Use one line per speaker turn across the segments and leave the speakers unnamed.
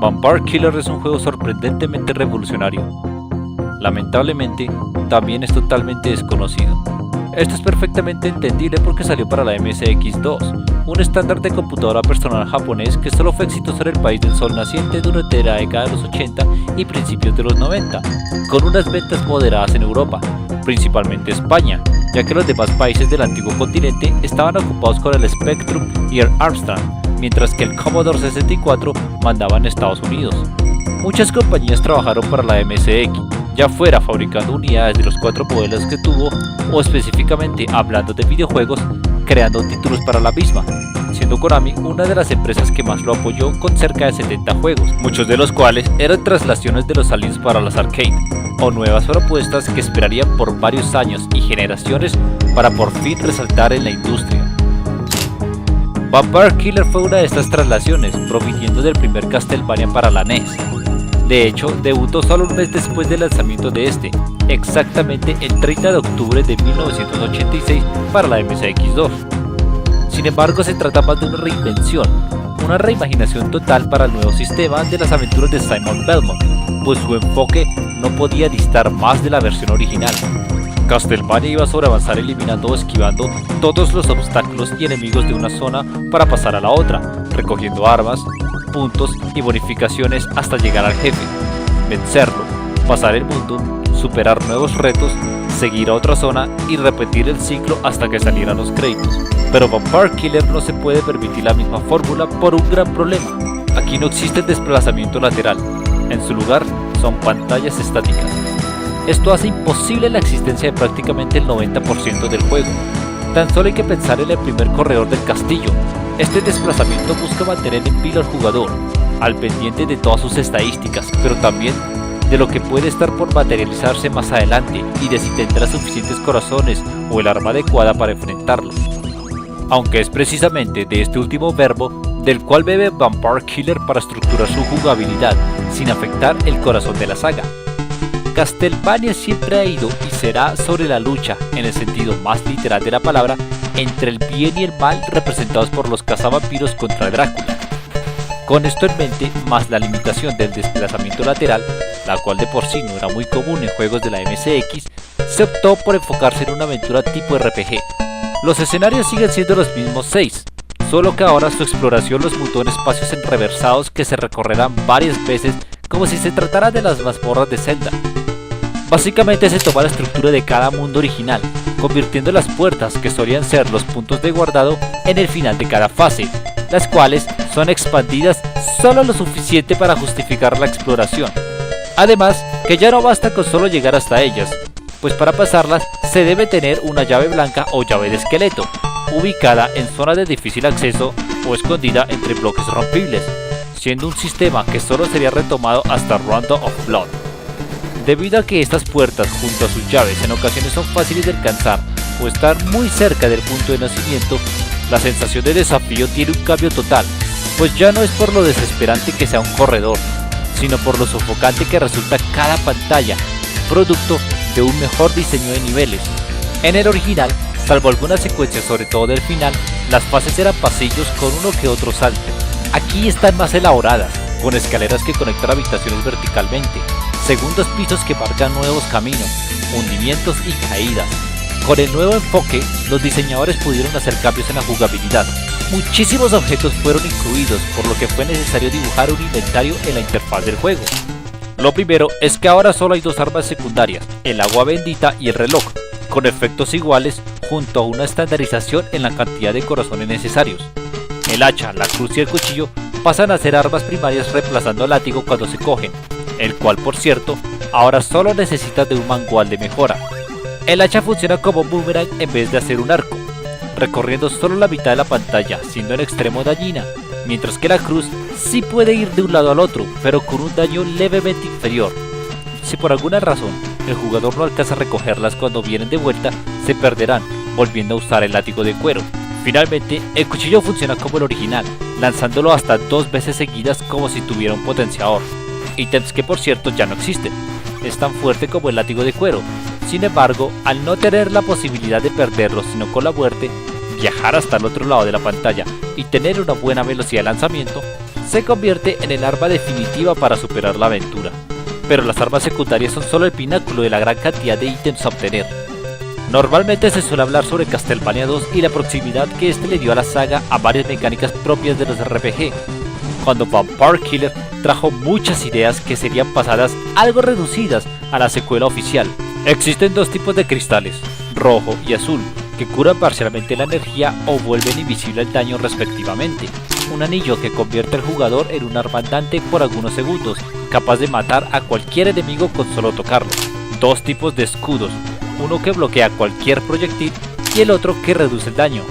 Vampire Killer es un juego sorprendentemente revolucionario. Lamentablemente, también es totalmente desconocido. Esto es perfectamente entendible porque salió para la MSX2, un estándar de computadora personal japonés que solo fue exitoso en el país del sol naciente durante la década de los 80 y principios de los 90, con unas ventas moderadas en Europa, principalmente España, ya que los demás países del antiguo continente estaban ocupados con el Spectrum y el Amstrad, mientras que el Commodore 64 mandaba en Estados Unidos. Muchas compañías trabajaron para la MSX, ya fuera fabricando unidades de los 4 modelos que tuvo o específicamente hablando de videojuegos, creando títulos para la misma, siendo Konami una de las empresas que más lo apoyó con cerca de 70 juegos, muchos de los cuales eran traslaciones de los aliens para las arcades, o nuevas propuestas que esperarían por varios años y generaciones para por fin resaltar en la industria. Vampire Killer fue una de estas traslaciones, proviniendo del primer Castlevania para la NES. De hecho, debutó solo un mes después del lanzamiento de este, exactamente el 30 de octubre de 1986 para la MSX2. Sin embargo, se trata más de una reinvención, una reimaginación total para el nuevo sistema de las aventuras de Simon Belmont, pues su enfoque no podía distar más de la versión original. Castlevania iba sobre avanzar eliminando o esquivando todos los obstáculos y enemigos de una zona para pasar a la otra, recogiendo armas, puntos y bonificaciones hasta llegar al jefe, vencerlo, pasar el mundo, superar nuevos retos, seguir a otra zona y repetir el ciclo hasta que salieran los créditos. Pero Vampire Killer no se puede permitir la misma fórmula por un gran problema. Aquí no existe desplazamiento lateral, en su lugar son pantallas estáticas. Esto hace imposible la existencia de prácticamente el 90% del juego. Tan solo hay que pensar en el primer corredor del castillo. Este desplazamiento busca mantener en vilo al jugador, al pendiente de todas sus estadísticas, pero también de lo que puede estar por materializarse más adelante y de si tendrá suficientes corazones o el arma adecuada para enfrentarlo. Aunque es precisamente de este último verbo del cual bebe Vampire Killer para estructurar su jugabilidad sin afectar el corazón de la saga. Castlevania siempre ha ido y será sobre la lucha, en el sentido más literal de la palabra, entre el bien y el mal representados por los cazavampiros contra Drácula. Con esto en mente, más la limitación del desplazamiento lateral, la cual de por sí no era muy común en juegos de la MSX, se optó por enfocarse en una aventura tipo RPG. Los escenarios siguen siendo los mismos 6, solo que ahora su exploración los mutó en espacios enreversados que se recorrerán varias veces como si se tratara de las mazmorras de Zelda. Básicamente se toma la estructura de cada mundo original, convirtiendo las puertas que solían ser los puntos de guardado en el final de cada fase, las cuales son expandidas solo lo suficiente para justificar la exploración. Además, que ya no basta con solo llegar hasta ellas, pues para pasarlas se debe tener una llave blanca o llave de esqueleto, ubicada en zonas de difícil acceso o escondida entre bloques rompibles, siendo un sistema que solo sería retomado hasta Rondo of Blood. Debido a que estas puertas junto a sus llaves en ocasiones son fáciles de alcanzar o están muy cerca del punto de nacimiento, la sensación de desafío tiene un cambio total, pues ya no es por lo desesperante que sea un corredor, sino por lo sofocante que resulta cada pantalla, producto de un mejor diseño de niveles. En el original, salvo algunas secuencias sobre todo del final, las fases eran pasillos con uno que otro salte. Aquí están más elaboradas, con escaleras que conectan habitaciones verticalmente, segundos pisos que marcan nuevos caminos, hundimientos y caídas. Con el nuevo enfoque, los diseñadores pudieron hacer cambios en la jugabilidad. Muchísimos objetos fueron incluidos, por lo que fue necesario dibujar un inventario en la interfaz del juego. Lo primero es que ahora solo hay 2 armas secundarias, el agua bendita y el reloj, con efectos iguales junto a una estandarización en la cantidad de corazones necesarios. El hacha, la cruz y el cuchillo pasan a ser armas primarias reemplazando al látigo cuando se cogen, el cual por cierto, ahora solo necesita de un manual de mejora. El hacha funciona como boomerang en vez de hacer un arco, recorriendo solo la mitad de la pantalla, siendo en extremo dañina, mientras que la cruz sí puede ir de un lado al otro, pero con un daño levemente inferior. Si por alguna razón el jugador no alcanza a recogerlas cuando vienen de vuelta, se perderán, volviendo a usar el látigo de cuero. Finalmente, el cuchillo funciona como el original, lanzándolo hasta 2 veces seguidas como si tuviera un potenciador, ítems que por cierto ya no existen. Es tan fuerte como el látigo de cuero. Sin embargo, al no tener la posibilidad de perderlo sino con la muerte, viajar hasta el otro lado de la pantalla y tener una buena velocidad de lanzamiento, se convierte en el arma definitiva para superar la aventura. Pero las armas secundarias son solo el pináculo de la gran cantidad de ítems a obtener. Normalmente se suele hablar sobre Castlevania 2 y la proximidad que este le dio a la saga a varias mecánicas propias de los RPG, cuando Vampire Killer trajo muchas ideas que serían pasadas algo reducidas a la secuela oficial. Existen dos tipos de cristales, rojo y azul, que curan parcialmente la energía o vuelven invisible el daño respectivamente. Un anillo que convierte al jugador en un arma andante por algunos segundos, capaz de matar a cualquier enemigo con solo tocarlo. Dos tipos de escudos, uno que bloquea cualquier proyectil y el otro que reduce el daño.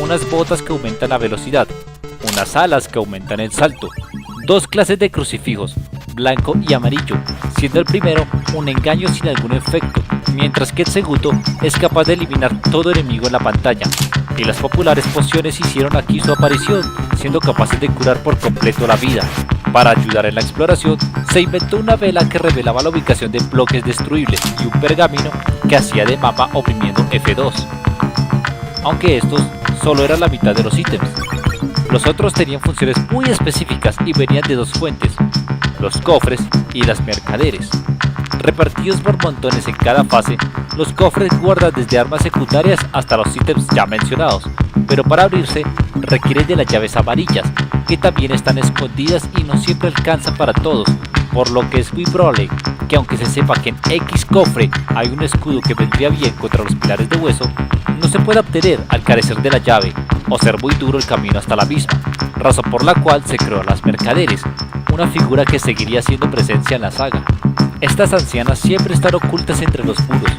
Unas botas que aumentan la velocidad, unas alas que aumentan el salto. Dos clases de crucifijos, blanco y amarillo, siendo el primero un engaño sin algún efecto, mientras que el segundo es capaz de eliminar todo enemigo en la pantalla. Y las populares pociones hicieron aquí su aparición, siendo capaces de curar por completo la vida. Para ayudar en la exploración, se inventó una vela que revelaba la ubicación de bloques destruibles y un pergamino que hacía de mapa oprimiendo F2. Aunque estos solo eran la mitad de los ítems. Los otros tenían funciones muy específicas y venían de dos fuentes, los cofres y las mercaderes. Repartidos por montones en cada fase, los cofres guardan desde armas secundarias hasta los ítems ya mencionados, pero para abrirse requieren de las llaves amarillas, que también están escondidas y no siempre alcanzan para todos, por lo que es muy probable que aunque se sepa que en X cofre hay un escudo que vendría bien contra los pilares de hueso, no se pueda obtener al carecer de la llave o ser muy duro el camino hasta la misma, razón por la cual se creó las mercaderes, una figura que seguiría siendo presencia en la saga. Estas ancianas siempre están ocultas entre los muros.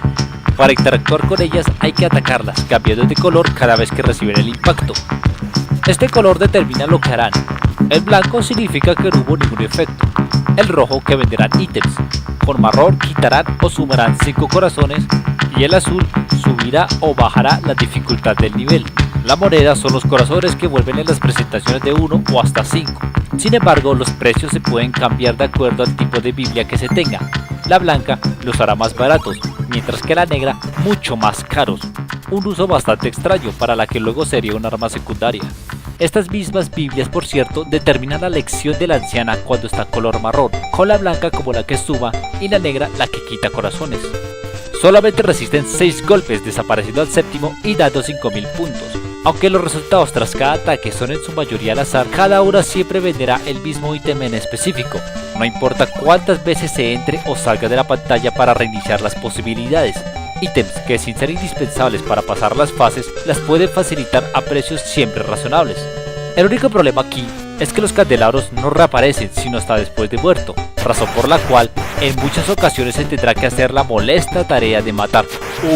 Para interactuar con ellas hay que atacarlas, cambiando de color cada vez que reciben el impacto. Este color determina lo que harán. El blanco significa que no hubo ningún efecto. El rojo que venderán ítems. Con marrón quitarán o sumarán 5 corazones. Y el azul subirá o bajará la dificultad del nivel. La moneda son los corazones que vuelven en las presentaciones de 1 o hasta 5. Sin embargo, los precios se pueden cambiar de acuerdo al tipo de Biblia que se tenga. La blanca los hará más baratos, mientras que la negra mucho más caros. Un uso bastante extraño para la que luego sería un arma secundaria. Estas mismas Biblias, por cierto, determinan la elección de la anciana cuando está color marrón, con la blanca como la que suma y la negra la que quita corazones. Solamente resisten 6 golpes, desapareciendo al séptimo y dando 5000 puntos. Aunque los resultados tras cada ataque son en su mayoría al azar, cada una siempre venderá el mismo ítem en específico. No importa cuántas veces se entre o salga de la pantalla para reiniciar las posibilidades. Ítems que sin ser indispensables para pasar las fases, las pueden facilitar a precios siempre razonables. El único problema aquí es que los candelabros no reaparecen sino hasta después de muerto, razón por la cual en muchas ocasiones se tendrá que hacer la molesta tarea de matar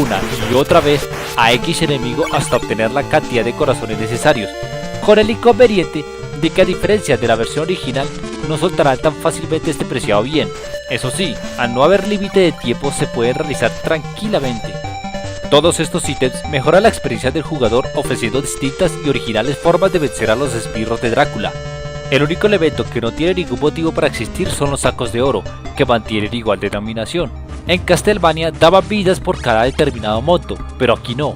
una y otra vez a X enemigo hasta obtener la cantidad de corazones necesarios, con el inconveniente de que a diferencia de la versión original no soltarán tan fácilmente este preciado bien. Eso sí, al no haber límite de tiempo se pueden realizar tranquilamente. Todos estos ítems mejoran la experiencia del jugador ofreciendo distintas y originales formas de vencer a los esbirros de Drácula. El único elemento que no tiene ningún motivo para existir son los sacos de oro, que mantienen igual denominación. En Castlevania daban vidas por cada determinado monto, pero aquí no.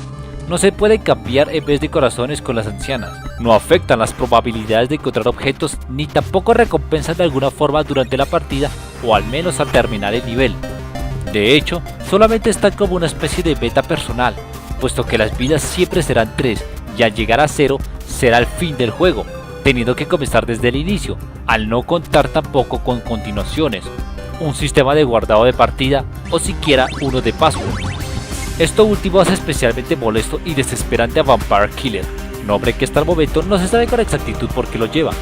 No se pueden cambiar en vez de corazones con las ancianas. No afectan las probabilidades de encontrar objetos ni tampoco recompensan de alguna forma durante la partida o al menos al terminar el nivel. De hecho, solamente están como una especie de meta personal, puesto que las vidas siempre serán 3 y al llegar a 0 será el fin del juego, teniendo que comenzar desde el inicio, al no contar tampoco con continuaciones, un sistema de guardado de partida o siquiera uno de password. Esto último hace especialmente molesto y desesperante a Vampire Killer, nombre que hasta el momento no se sabe con exactitud por qué lo lleva.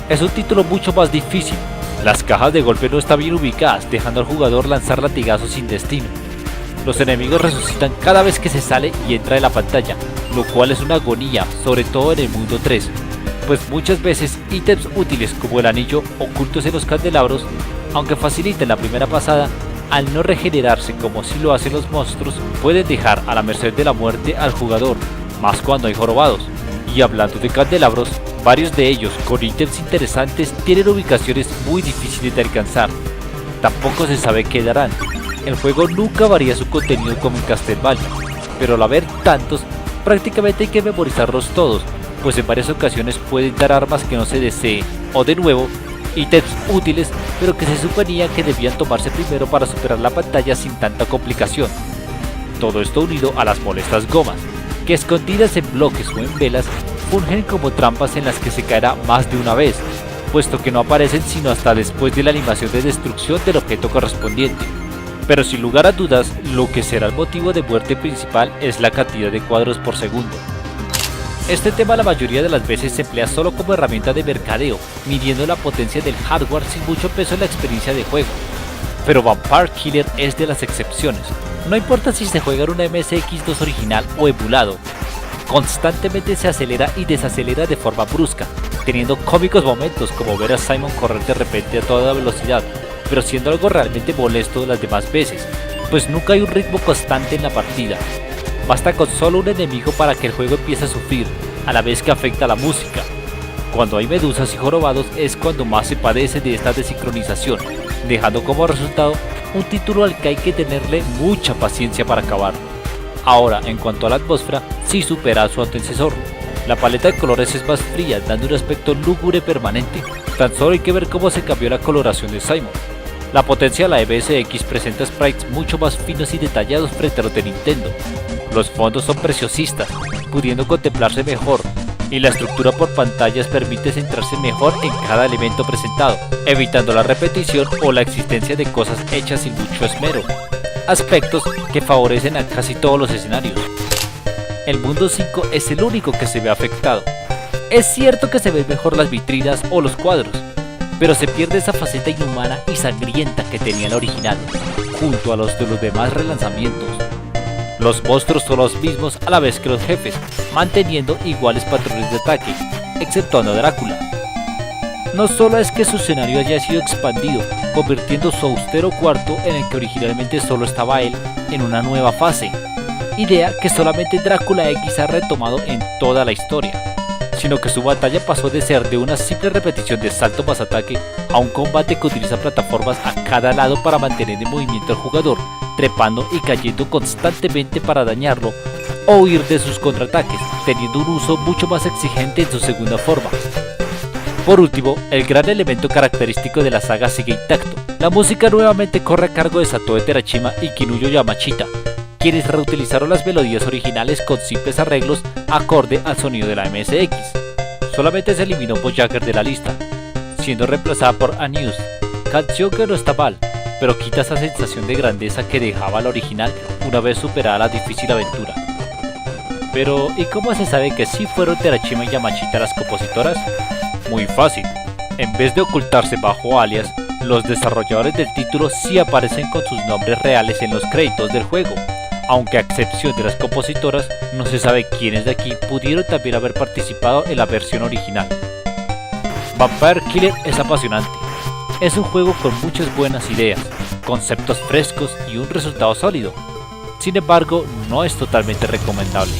Es un título mucho más difícil, las cajas de golpe no están bien ubicadas, dejando al jugador lanzar latigazos sin destino. Los enemigos resucitan cada vez que se sale y entra de la pantalla, lo cual es una agonía, sobre todo en el mundo 3, pues muchas veces ítems útiles como el anillo ocultos en los candelabros, aunque faciliten la primera pasada, al no regenerarse como si lo hacen los monstruos, pueden dejar a la merced de la muerte al jugador, más cuando hay jorobados. Y hablando de candelabros, varios de ellos con ítems interesantes tienen ubicaciones muy difíciles de alcanzar. Tampoco se sabe qué darán. El juego nunca varía su contenido como en Castlevania, pero al haber tantos, prácticamente hay que memorizarlos todos, pues en varias ocasiones pueden dar armas que no se deseen, o de nuevo, ítems útiles, pero que se suponía que debían tomarse primero para superar la pantalla sin tanta complicación. Todo esto unido a las molestas gomas, que escondidas en bloques o en velas, fungen como trampas en las que se caerá más de una vez, puesto que no aparecen sino hasta después de la animación de destrucción del objeto correspondiente. Pero sin lugar a dudas, lo que será el motivo de muerte principal es la cantidad de cuadros por segundo. Este tema la mayoría de las veces se emplea solo como herramienta de mercadeo, midiendo la potencia del hardware sin mucho peso en la experiencia de juego. Pero Vampire Killer es de las excepciones. No importa si se juega en una MSX2 original o emulado, constantemente se acelera y desacelera de forma brusca, teniendo cómicos momentos como ver a Simon correr de repente a toda velocidad, pero siendo algo realmente molesto las demás veces, pues nunca hay un ritmo constante en la partida. Basta con solo un enemigo para que el juego empiece a sufrir, a la vez que afecta la música. Cuando hay medusas y jorobados es cuando más se padece de esta desincronización, dejando como resultado un título al que hay que tenerle mucha paciencia para acabar. Ahora, en cuanto a la atmósfera, sí supera a su antecesor. La paleta de colores es más fría, dando un aspecto lúgubre permanente. Tan solo hay que ver cómo se cambió la coloración de Simon. La potencia de la MSX presenta sprites mucho más finos y detallados frente a los de Nintendo. Los fondos son preciosistas, pudiendo contemplarse mejor, y la estructura por pantallas permite centrarse mejor en cada elemento presentado, evitando la repetición o la existencia de cosas hechas sin mucho esmero, aspectos que favorecen a casi todos los escenarios. El mundo 5 es el único que se ve afectado. Es cierto que se ven mejor las vitrinas o los cuadros, pero se pierde esa faceta inhumana y sangrienta que tenía el original, junto a los de los demás relanzamientos. Los monstruos son los mismos a la vez que los jefes, manteniendo iguales patrones de ataque, exceptuando a Drácula. No solo es que su escenario haya sido expandido, convirtiendo su austero cuarto en el que originalmente solo estaba él en una nueva fase, idea que solamente Drácula X ha retomado en toda la historia, sino que su batalla pasó de ser de una simple repetición de salto más ataque a un combate que utiliza plataformas a cada lado para mantener en movimiento al jugador, trepando y cayendo constantemente para dañarlo o huir de sus contraataques, teniendo un uso mucho más exigente en su segunda forma. Por último, el gran elemento característico de la saga sigue intacto. La música nuevamente corre a cargo de Satoe Terashima y Kinuyo Yamashita, quienes reutilizaron las melodías originales con simples arreglos acorde al sonido de la MSX. Solamente se eliminó Bojacker de la lista, siendo reemplazada por Unused, canción que no está mal, pero quita esa sensación de grandeza que dejaba la original una vez superada la difícil aventura. Pero, ¿y cómo se sabe que sí fueron Terashima y Yamashita las compositoras? Muy fácil. En vez de ocultarse bajo alias, los desarrolladores del título sí aparecen con sus nombres reales en los créditos del juego, aunque a excepción de las compositoras, no se sabe quiénes de aquí pudieron también haber participado en la versión original. Vampire Killer es apasionante. Es un juego con muchas buenas ideas, conceptos frescos y un resultado sólido. Sin embargo, no es totalmente recomendable.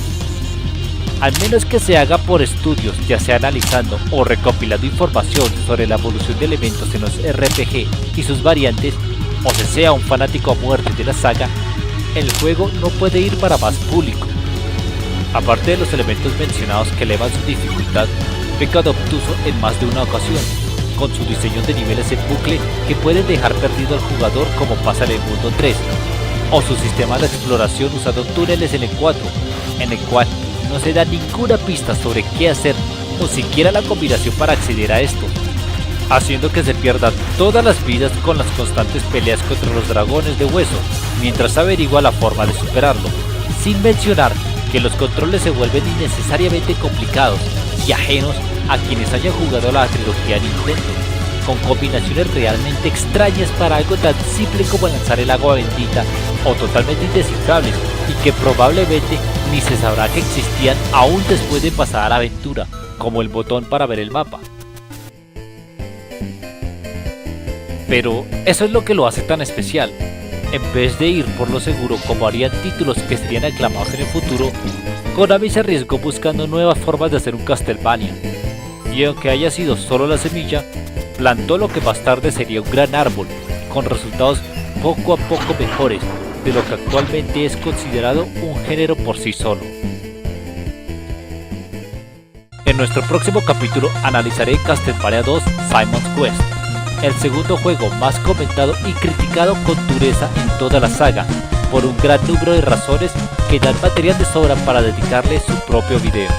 Al menos que se haga por estudios, ya sea analizando o recopilando información sobre la evolución de elementos en los RPG y sus variantes, o se sea un fanático a muerte de la saga, el juego no puede ir para más público. Aparte de los elementos mencionados que elevan su dificultad, peca de obtuso en más de una ocasión, con su diseño de niveles en bucle que pueden dejar perdido al jugador como pasa en el mundo 3, o su sistema de exploración usando túneles en el 4, en el cual no se da ninguna pista sobre qué hacer o siquiera la combinación para acceder a esto, haciendo que se pierdan todas las vidas con las constantes peleas contra los dragones de hueso, mientras averigua la forma de superarlo, sin mencionar que los controles se vuelven innecesariamente complicados y ajenos a quienes hayan jugado la trilogía Nintendo, con combinaciones realmente extrañas para algo tan simple como lanzar el agua bendita o totalmente indescifrables y que probablemente ni se sabrá que existían aún después de pasar la aventura, como el botón para ver el mapa. Pero eso es lo que lo hace tan especial. En vez de ir por lo seguro como harían títulos que serían aclamados en el futuro, Konami se arriesgó buscando nuevas formas de hacer un Castlevania, y aunque haya sido solo la semilla, plantó lo que más tarde sería un gran árbol, con resultados poco a poco mejores de lo que actualmente es considerado un género por sí solo. En nuestro próximo capítulo analizaré Castlevania 2 Simon's Quest, el segundo juego más comentado y criticado con dureza en toda la saga, por un gran número de razones que dan material de sobra para dedicarle su propio video.